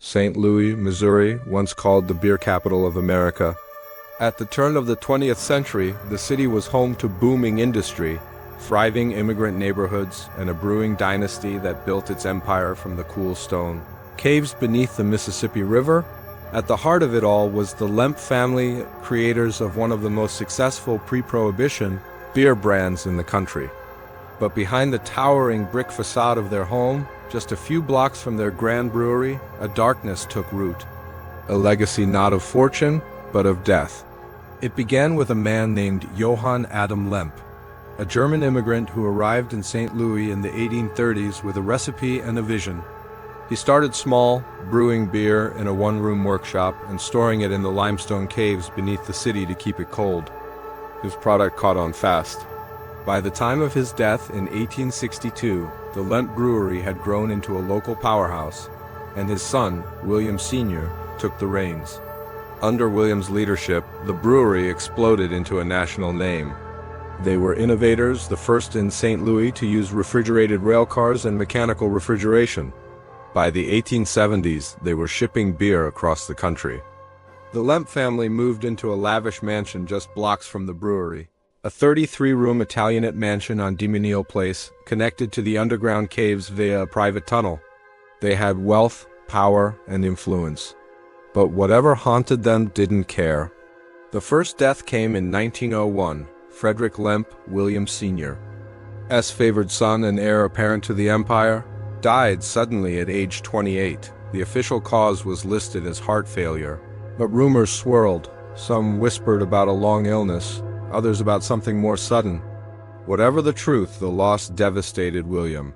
St. Louis, Missouri, once called the beer capital of America. At the turn of the 20th century, the city was home to booming industry, thriving immigrant neighborhoods, and a brewing dynasty that built its empire from the cool stone caves beneath the Mississippi River. At the heart of it all was the Lemp family, creators of one of the most successful pre-prohibition beer brands in the country. But behind the towering brick facade of their home, just a few blocks from their grand brewery, a darkness took root. A legacy not of fortune, but of death. It began with a man named Johann Adam Lemp, a German immigrant who arrived in St. Louis in the 1830s with a recipe and a vision. He started small, brewing beer in a one-room workshop and storing it in the limestone caves beneath the city to keep it cold. His product caught on fast. By the time of his death in 1862, the Lemp Brewery had grown into a local powerhouse, and his son, William Sr., took the reins. Under William's leadership, the brewery exploded into a national name. They were innovators, the first in St. Louis to use refrigerated railcars and mechanical refrigeration. By the 1870s, they were shipping beer across the country. The Lemp family moved into a lavish mansion just blocks from the brewery, a 33-room Italianate mansion on Demonil Place, connected to the underground caves via a private tunnel. They had wealth, power, and influence. But whatever haunted them didn't care. The first death came in 1901. Frederick Lemp, William Sr., favored son and heir apparent to the empire, died suddenly at age 28. The official cause was listed as heart failure, but rumors swirled. Some whispered about a long illness, others about something more sudden. Whatever the truth, the loss devastated William.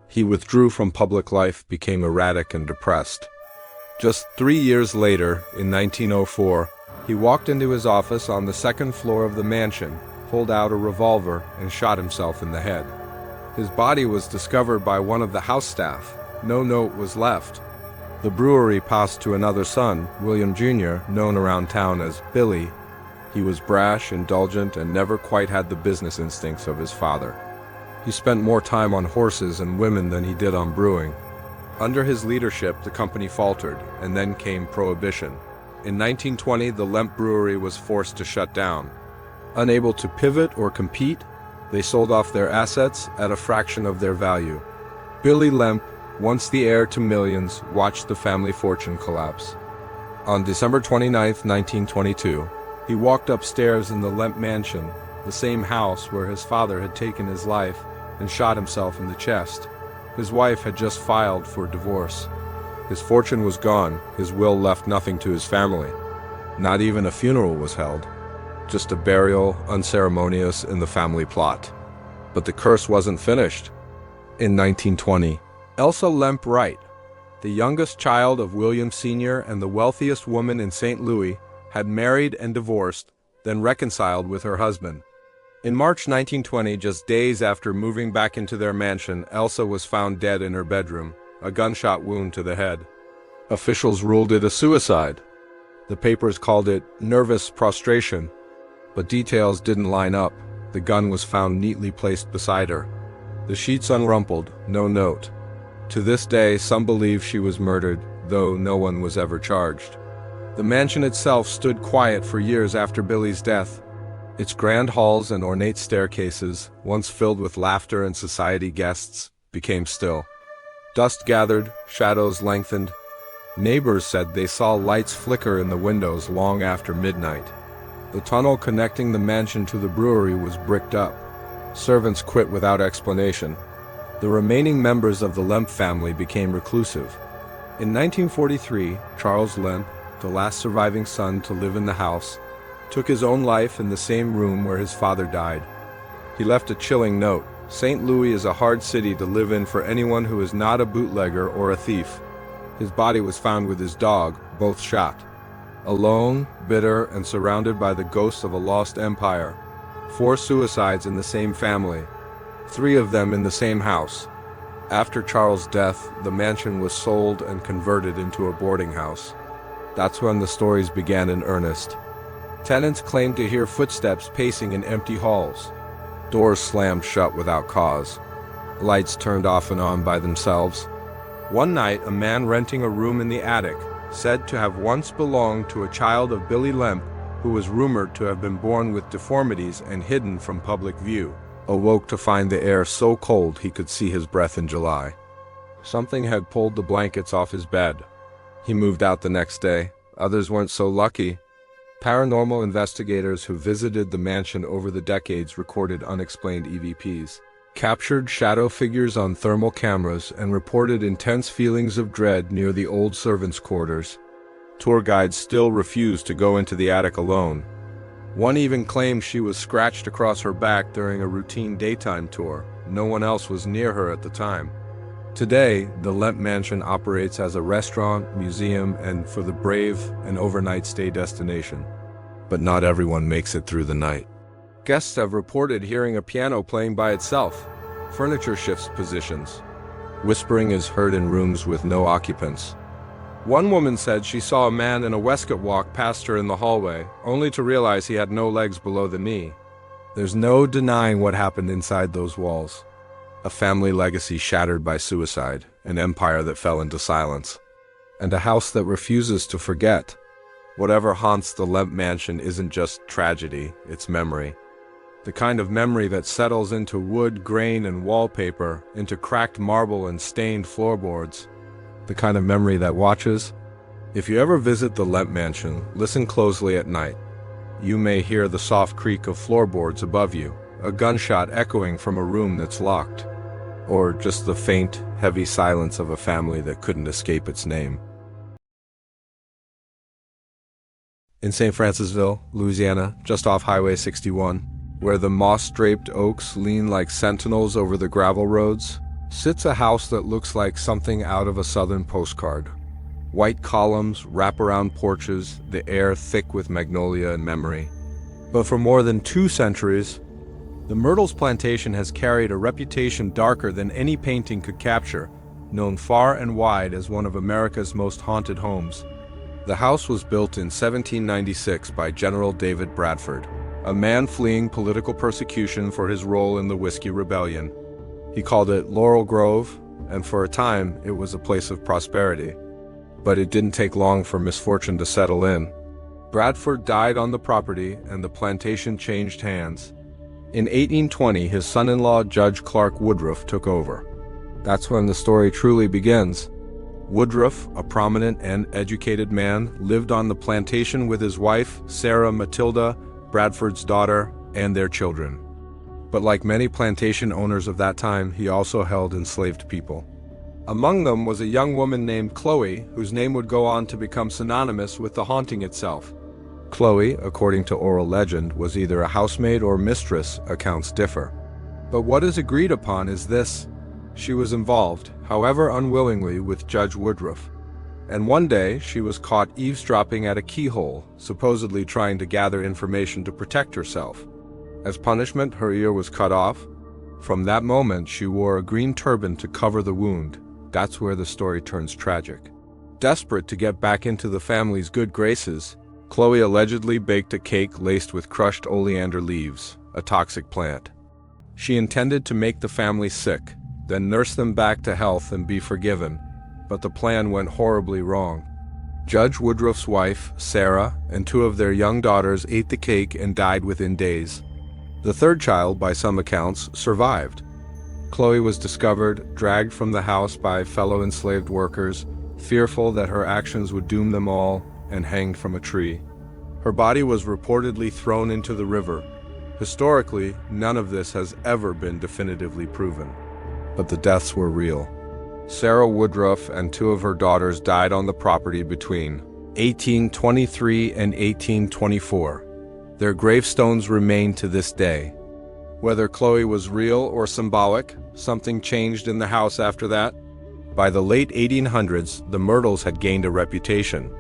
He withdrew from public life, became erratic and depressed. Just 3 years later, in 1904, he walked into his office on the second floor of the mansion, pulled out a revolver, and shot himself in the head. His body was discovered by one of the house staff. No note was left. The brewery passed to another son, William Jr., known around town as Billy. He was brash, indulgent, and never quite had the business instincts of his father. He spent more time on horses and women than he did on brewing. Under his leadership, the company faltered, and then came Prohibition. In 1920, the Lemp Brewery was forced to shut down. Unable to pivot or compete, they sold off their assets at a fraction of their value. Billy Lemp, once the heir to millions, watched the family fortune collapse. On December 29, 1922, he walked upstairs in the Lemp mansion, the same house where his father had taken his life, and shot himself in the chest. His wife had just filed for divorce. His fortune was gone. His will left nothing to his family. Not even a funeral was held. Just a burial, unceremonious, in the family plot. But the curse wasn't finished. In 1920, Elsa Lemp Wright, the youngest child of William Sr. and the wealthiest woman in St. Louis, had married and divorced, then reconciled with her husband. In March 1920, just days after moving back into their mansion, Elsa was found dead in her bedroom, a gunshot wound to the head. Officials ruled it a suicide. The papers called it nervous prostration, but details didn't line up. The gun was found neatly placed beside her. The sheets unrumpled, no note. To this day, some believe she was murdered, though no one was ever charged. The mansion itself stood quiet for years after Billy's death. Its grand halls and ornate staircases, once filled with laughter and society guests, became still. Dust gathered, shadows lengthened. Neighbors said they saw lights flicker in the windows long after midnight. The tunnel connecting the mansion to the brewery was bricked up. Servants quit without explanation. The remaining members of the Lemp family became reclusive. In 1943, Charles Lemp, the last surviving son to live in the house, took his own life in the same room where his father died. He left a chilling note: St. Louis is a hard city to live in for anyone who is not a bootlegger or a thief. His body was found with his dog, both shot. Alone, bitter, and surrounded by the ghosts of a lost empire. 4 suicides in the same family, 3 of them in the same house. After Charles' death, the mansion was sold and converted into a boarding house. That's when the stories began in earnest. Tenants claimed to hear footsteps pacing in empty halls. Doors slammed shut without cause. Lights turned off and on by themselves. One night, a man renting a room in the attic, said to have once belonged to a child of Billy Lemp, who was rumored to have been born with deformities and hidden from public view, awoke to find the air so cold he could see his breath in July. Something had pulled the blankets off his bed. He moved out the next day. Others weren't so lucky. Paranormal investigators who visited the mansion over the decades recorded unexplained EVPs, captured shadow figures on thermal cameras, and reported intense feelings of dread near the old servants' quarters. Tour guides still refused to go into the attic alone. One even claimed she was scratched across her back during a routine daytime tour. No one else was near her at the time. Today, the Lemp Mansion operates as a restaurant, museum, and, for the brave, an overnight stay destination. But not everyone makes it through the night. Guests have reported hearing a piano playing by itself. Furniture shifts positions. Whispering is heard in rooms with no occupants. One woman said she saw a man in a waistcoat walk past her in the hallway, only to realize he had no legs below the knee. There's no denying what happened inside those walls. A family legacy shattered by suicide, an empire that fell into silence, and a house that refuses to forget. Whatever haunts the Lemp Mansion isn't just tragedy, it's memory. The kind of memory that settles into wood, grain, and wallpaper, into cracked marble and stained floorboards. The kind of memory that watches. If you ever visit the Lemp Mansion, listen closely at night. You may hear the soft creak of floorboards above you, a gunshot echoing from a room that's locked, or just the faint, heavy silence of a family that couldn't escape its name. In St. Francisville, Louisiana, just off Highway 61, where the moss-draped oaks lean like sentinels over the gravel roads, sits a house that looks like something out of a southern postcard. White columns, wraparound porches, the air thick with magnolia and memory. But for more than 2 centuries, the Myrtles Plantation has carried a reputation darker than any painting could capture, known far and wide as one of America's most haunted homes. The house was built in 1796 by General David Bradford, a man fleeing political persecution for his role in the Whiskey Rebellion. He called it Laurel Grove, and for a time it was a place of prosperity. But it didn't take long for misfortune to settle in. Bradford died on the property, and the plantation changed hands. In 1820, his son-in-law, Judge Clark Woodruff, took over. That's when the story truly begins. Woodruff, a prominent and educated man, lived on the plantation with his wife, Sarah Matilda, Bradford's daughter, and their children. But like many plantation owners of that time, he also held enslaved people. Among them was a young woman named Chloe, whose name would go on to become synonymous with the haunting itself. Chloe, according to oral legend, was either a housemaid or mistress, accounts differ. But what is agreed upon is this: she was involved, however unwillingly, with Judge Woodruff. And one day she was caught eavesdropping at a keyhole, supposedly trying to gather information to protect herself. As punishment, her ear was cut off. From that moment, she wore a green turban to cover the wound. That's where the story turns tragic. Desperate to get back into the family's good graces, Chloe allegedly baked a cake laced with crushed oleander leaves, a toxic plant. She intended to make the family sick, then nurse them back to health and be forgiven, but the plan went horribly wrong. Judge Woodruff's wife, Sarah, and 2 of their young daughters ate the cake and died within days. The 3rd child, by some accounts, survived. Chloe was discovered, dragged from the house by fellow enslaved workers, fearful that her actions would doom them all, and hanged from a tree. Her body was reportedly thrown into the river. Historically, none of this has ever been definitively proven. But the deaths were real. Sarah Woodruff and 2 of her daughters died on the property between 1823 and 1824. Their gravestones remain to this day. Whether Chloe was real or symbolic, something changed in the house after that. By the late 1800s, the Myrtles had gained a reputation.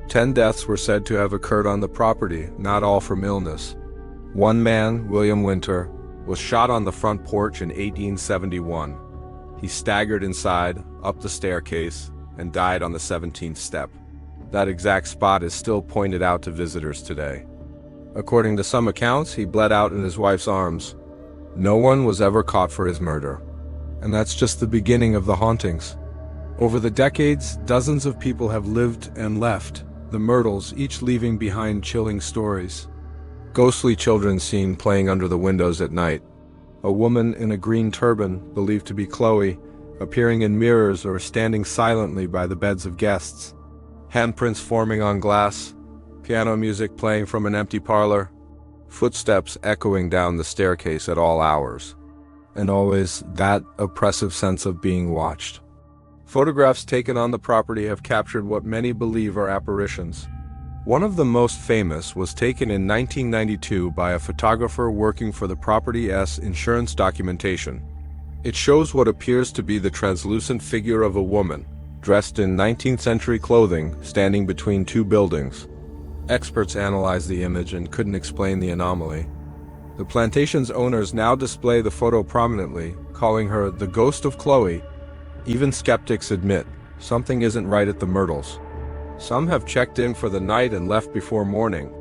10 deaths were said to have occurred on the property, not all from illness. One man, William Winter, was shot on the front porch in 1871. He staggered inside, up the staircase, and died on the 17th step. That exact spot is still pointed out to visitors today. According to some accounts, he bled out in his wife's arms. No one was ever caught for his murder. And that's just the beginning of the hauntings. Over the decades, dozens of people have lived and left, the Myrtles each leaving behind chilling stories. Ghostly children seen playing under the windows at night. A woman in a green turban, believed to be Chloe, appearing in mirrors or standing silently by the beds of guests. Handprints forming on glass, piano music playing from an empty parlor, footsteps echoing down the staircase at all hours. And always that oppressive sense of being watched. Photographs taken on the property have captured what many believe are apparitions. One of the most famous was taken in 1992 by a photographer working for the property's insurance documentation. It shows what appears to be the translucent figure of a woman, dressed in 19th century clothing, standing between two buildings. Experts analyzed the image and couldn't explain the anomaly. The plantation's owners now display the photo prominently, calling her the ghost of Chloe. Even skeptics admit something isn't right at the Myrtles. Some have checked in for the night and left before morning.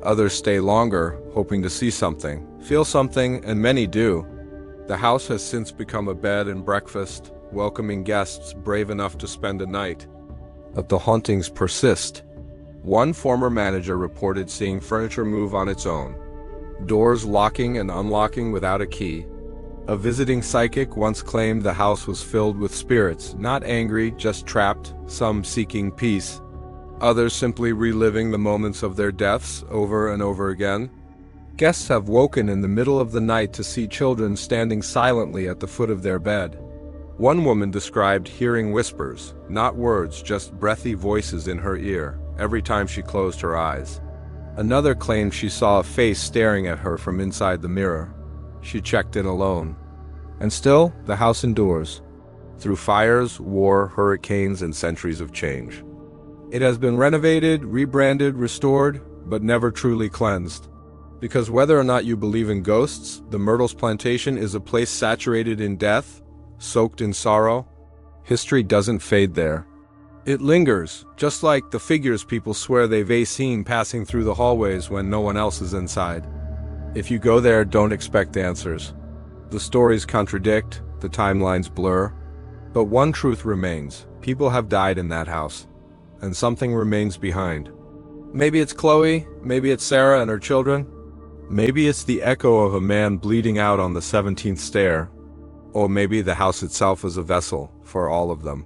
Others stay longer, hoping to see something, feel something, and many do. The house has since become a bed and breakfast, welcoming guests brave enough to spend a night. But the hauntings persist. One former manager reported seeing furniture move on its own, doors locking and unlocking without a key. A visiting psychic once claimed the house was filled with spirits, not angry, just trapped, some seeking peace. Others simply reliving the moments of their deaths over and over again. Guests have woken in the middle of the night to see children standing silently at the foot of their bed. One woman described hearing whispers, not words, just breathy voices in her ear, every time she closed her eyes. Another claimed she saw a face staring at her from inside the mirror. She checked in alone. And still, the house endures. Through fires, war, hurricanes, and centuries of change. It has been renovated, rebranded, restored, but never truly cleansed. Because whether or not you believe in ghosts, the Myrtles Plantation is a place saturated in death, soaked in sorrow. History doesn't fade there. It lingers, just like the figures people swear they've seen passing through the hallways when no one else is inside. If you go there, don't expect answers. The stories contradict, the timelines blur. But one truth remains: people have died in that house, and something remains behind. Maybe it's Chloe, maybe it's Sarah and her children. Maybe it's the echo of a man bleeding out on the 17th stair. Or maybe the house itself is a vessel for all of them.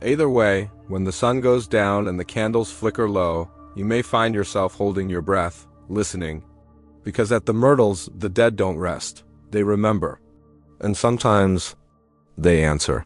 Either way, when the sun goes down and the candles flicker low, you may find yourself holding your breath, listening. Because at the Myrtles, the dead don't rest, they remember. And sometimes, they answer.